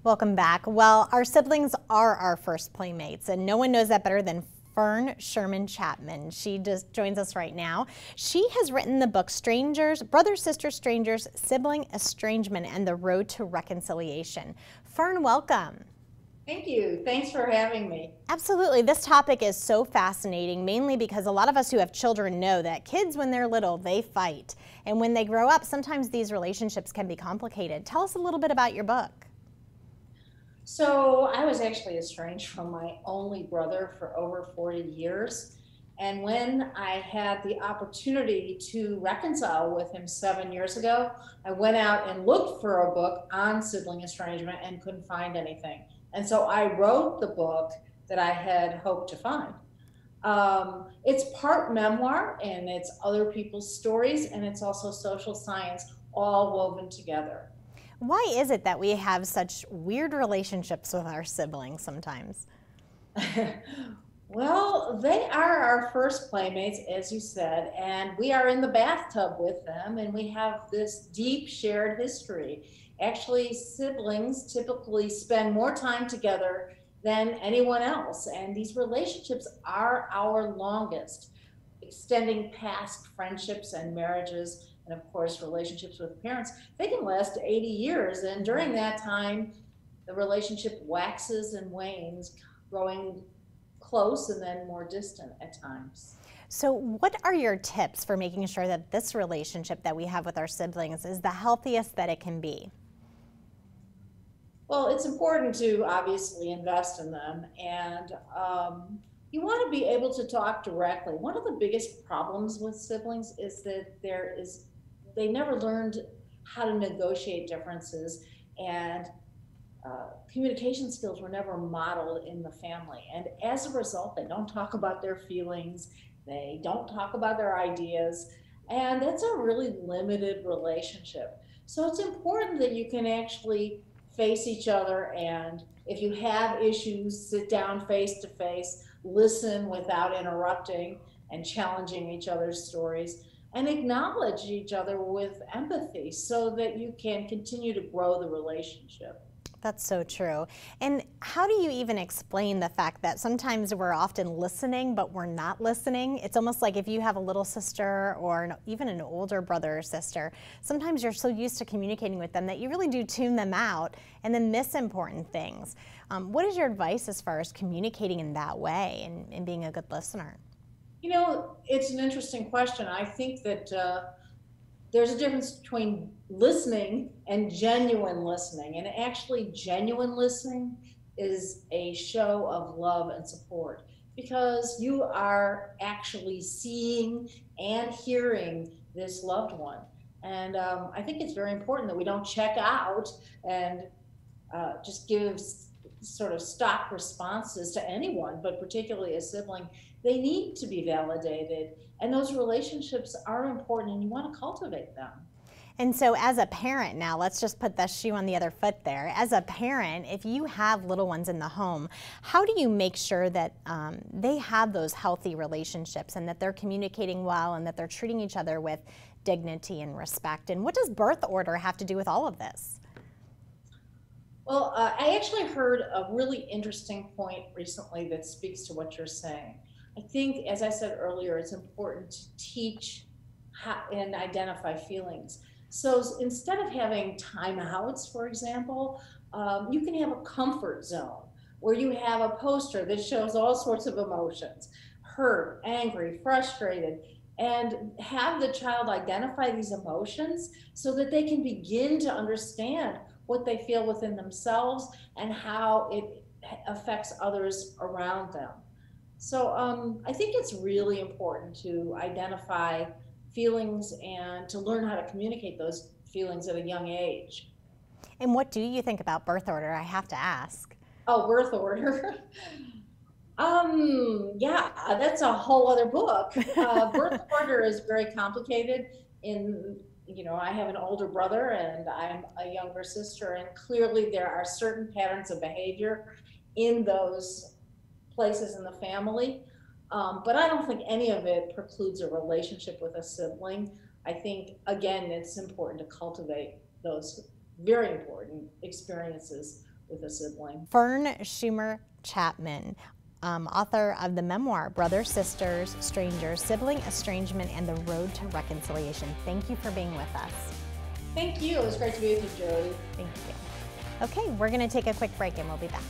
Welcome back. Well, our siblings are our first playmates, and no one knows that better than Fern Schumer Chapman. She just joins us right now. She has written the book Strangers, Brother, Sister, Strangers, Sibling Estrangement, and the Road to Reconciliation. Fern, welcome. Thank you. Thanks for having me. Absolutely. This topic is so fascinating, mainly because a lot of us who have children know that kids, when they're little, they fight. And when they grow up, sometimes these relationships can be complicated. Tell us a little bit about your book. So, I was actually estranged from my only brother for over 40 years. And when I had the opportunity to reconcile with him 7 years ago, I went out and looked for a book on sibling estrangement and couldn't find anything. And so I wrote the book that I had hoped to find. It's part memoir and it's other people's stories, and it's also social science all woven together. Why is it that we have such weird relationships with our siblings sometimes? Well, they are our first playmates, as you said, and we are in the bathtub with them, and we have this deep shared history. Actually, siblings typically spend more time together than anyone else, and these relationships are our longest, extending past friendships and marriages, and of course, relationships with parents. They can last 80 years, and during that time, the relationship waxes and wanes, growing close and then more distant at times. So what are your tips for making sure that this relationship that we have with our siblings is the healthiest that it can be? Well, it's important to obviously invest in them, and you want to be able to talk directly. One of the biggest problems with siblings is that they never learned how to negotiate differences, and communication skills were never modeled in the family. And as a result, they don't talk about their feelings, they don't talk about their ideas, and that's a really limited relationship. So it's important that you can actually face each other, and if you have issues, sit down face to face, listen without interrupting and challenging each other's stories, and acknowledge each other with empathy so that you can continue to grow the relationship. That's so true. And how do you even explain the fact that sometimes we're often listening, but we're not listening? It's almost like if you have a little sister or even an older brother or sister, sometimes you're so used to communicating with them that you really do tune them out and then miss important things. What is your advice as far as communicating in that way and being a good listener? It's an interesting question. I think that there's a difference between listening and genuine listening. And actually, genuine listening is a show of love and support because you are actually seeing and hearing this loved one. And I think it's very important that we don't check out and just give sort of stock responses to anyone, but particularly a sibling. They need to be validated, and those relationships are important, and you want to cultivate them. And so as a parent now, let's just put the shoe on the other foot there. As a parent, if you have little ones in the home, how do you make sure that they have those healthy relationships and that they're communicating well and that they're treating each other with dignity and respect? And what does birth order have to do with all of this? Well, I actually heard a really interesting point recently that speaks to what you're saying. I think, as I said earlier, it's important to teach how, and identify feelings. So instead of having timeouts, for example, you can have a comfort zone where you have a poster that shows all sorts of emotions: hurt, angry, frustrated, and have the child identify these emotions so that they can begin to understand what they feel within themselves and how it affects others around them. So I think it's really important to identify feelings and to learn how to communicate those feelings at a young age. And what do you think about birth order? I have to ask. Oh, birth order. Yeah, that's a whole other book. Birth order is very complicated. I have an older brother and I'm a younger sister, and clearly there are certain patterns of behavior in those places in the family. But I don't think any of it precludes a relationship with a sibling. I think, again, it's important to cultivate those very important experiences with a sibling. Fern Schumer Chapman, author of the memoir, Brothers, Sisters, Strangers, Sibling Estrangement, and the Road to Reconciliation. Thank you for being with us. Thank you. It was great to be with you, Jody. Thank you. Okay, we're going to take a quick break and we'll be back.